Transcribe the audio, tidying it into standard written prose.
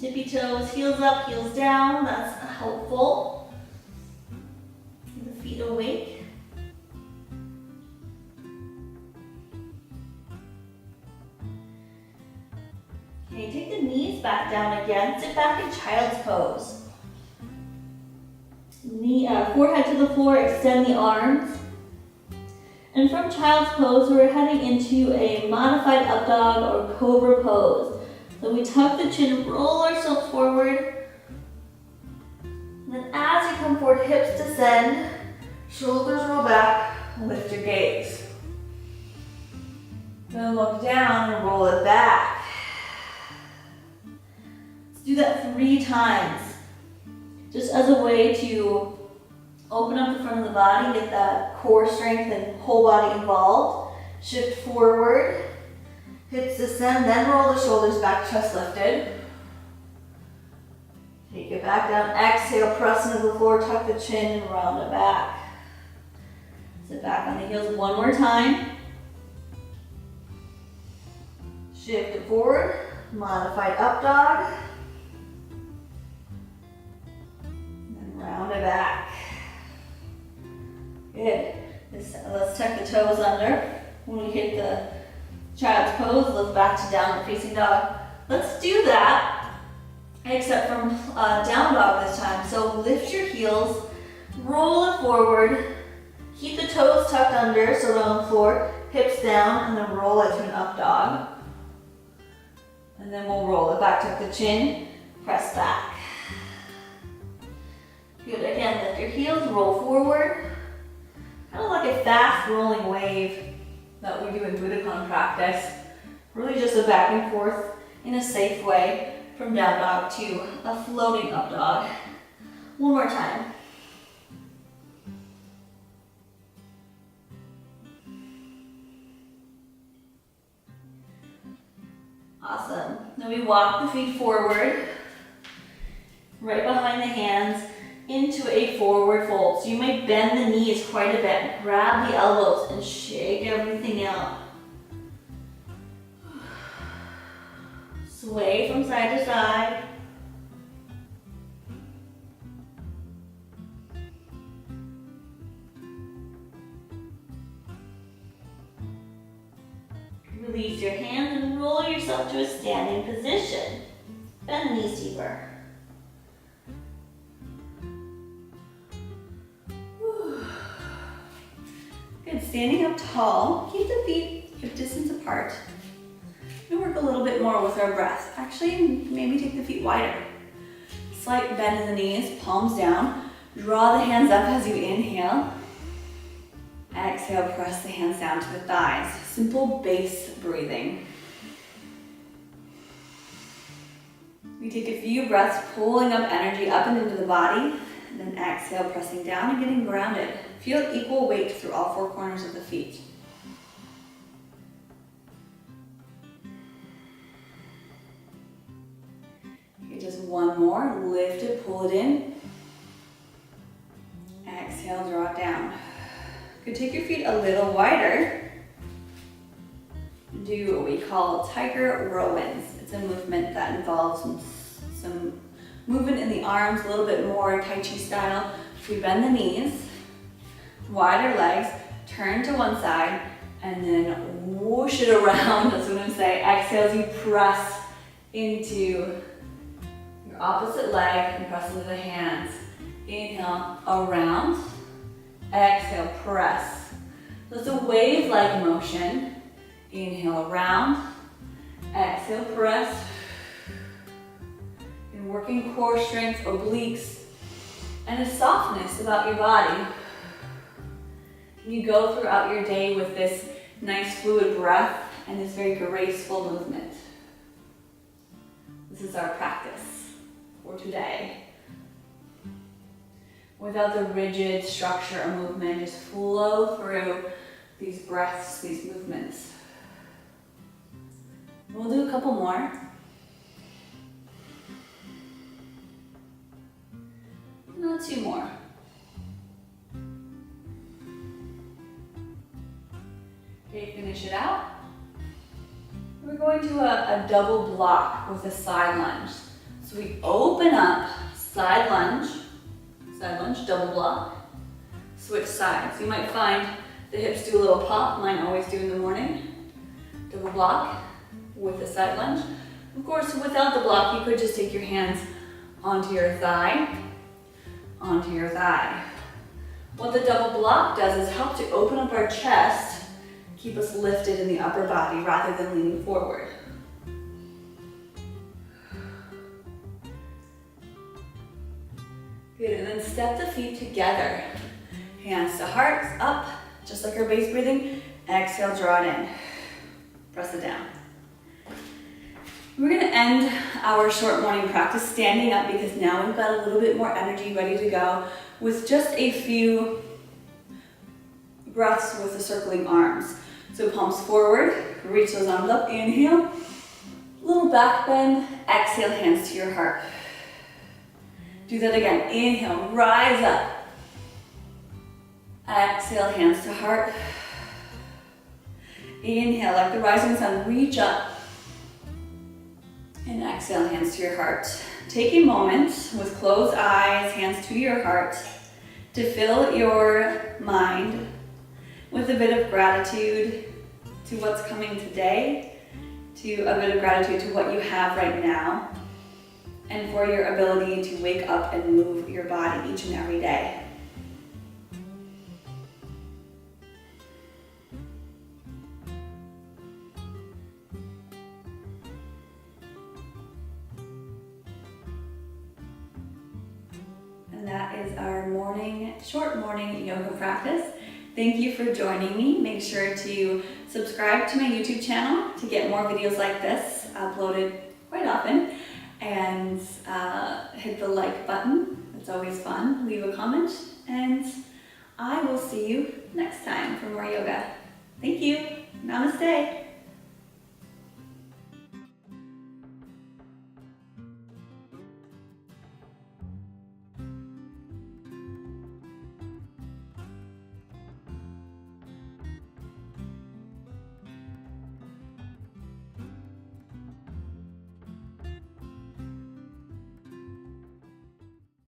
Tippy toes, heels up, heels down. That's helpful. Keep the feet awake. Okay, take the knees back down again. Sit back in child's pose. Forehead to the floor, extend the arms. And from child's pose, we're heading into a modified up dog or cobra pose. So we tuck the chin, roll ourselves forward. And then as you come forward, hips descend, shoulders roll back, lift your gaze. Then look down and roll it back. Let's do that 3 times. Just as a way to open up the front of the body, get that core strength and whole body involved. Shift forward, hips descend, then roll the shoulders back, chest lifted. Take it back down, exhale, press into the floor, tuck the chin and round it back. Sit back on the heels one more time. Shift it forward, modified up dog. And round it back. Good. Let's tuck the toes under. When we hit the child's pose, lift back to downward facing dog. Let's do that, except from down dog this time. So lift your heels, roll it forward, keep the toes tucked under so they're on the floor, hips down, and then roll it to an up dog. And then we'll roll it back, tuck the chin, press back. Good, again, lift your heels, roll forward. Kind of like a fast rolling wave that we do in Budokan practice. Really just a back and forth in a safe way from down dog to a floating up dog. One more time. Awesome. Then we walk the feet forward, right behind the hands, into a forward fold. So you might bend the knees quite a bit. Grab the elbows and shake everything out. Sway from side to side. Release your hands and roll yourself to a standing position. Bend the knees deeper. Good, standing up tall, keep the feet hip distance apart. We work a little bit more with our breath. Actually, maybe take the feet wider. Slight bend in the knees, palms down. Draw the hands up as you inhale. Exhale, press the hands down to the thighs. Simple base breathing. We take a few breaths, pulling up energy up and into the body. And then exhale, pressing down and getting grounded. Feel equal weight through all 4 corners of the feet. Okay, just one more. Lift it, pull it in. Exhale, draw it down. Good, take your feet a little wider. Do what we call tiger row-ins. It's a movement that involves some movement in the arms, a little bit more Tai Chi style. We bend the knees, wider legs, turn to one side, and then whoosh it around. That's what I'm saying. Exhale as you press into your opposite leg and press into the hands. Inhale, around. Exhale, press. So it's a wave-like motion. Inhale, around. Exhale, press. And working core strength, obliques, and a softness about your body. You go throughout your day with this nice fluid breath and this very graceful movement. This is our practice for today. Without the rigid structure or movement, just flow through these breaths, these movements. We'll do a couple more. Not 2 more. Okay, finish it out. We're going to a double block with a side lunge. So we open up, side lunge, double block, switch sides. You might find the hips do a little pop, mine always do in the morning. Double block with a side lunge. Of course, without the block, you could just take your hands onto your thigh, onto your thigh. What the double block does is help to open up our chest, keep us lifted in the upper body rather than leaning forward. Good, and then step the feet together. Hands to heart, up, just like our base breathing. Exhale, draw it in. Press it down. We're gonna end our short morning practice standing up because now we've got a little bit more energy ready to go with just a few breaths with the circling arms. So palms forward, reach those arms up, inhale. Little back bend, exhale, hands to your heart. Do that again, inhale, rise up. Exhale, hands to heart. Inhale, like the rising sun, reach up. And exhale, hands to your heart. Take a moment with closed eyes, hands to your heart, to fill your mind with a bit of gratitude to what's coming today, to a bit of gratitude to what you have right now, and for your ability to wake up and move your body each and every day. And that is our short morning yoga practice. Thank you for joining me. Make sure to subscribe to my YouTube channel to get more videos like this uploaded quite often. And hit the like button. It's always fun. Leave a comment. And I will see you next time for more yoga. Thank you. Namaste.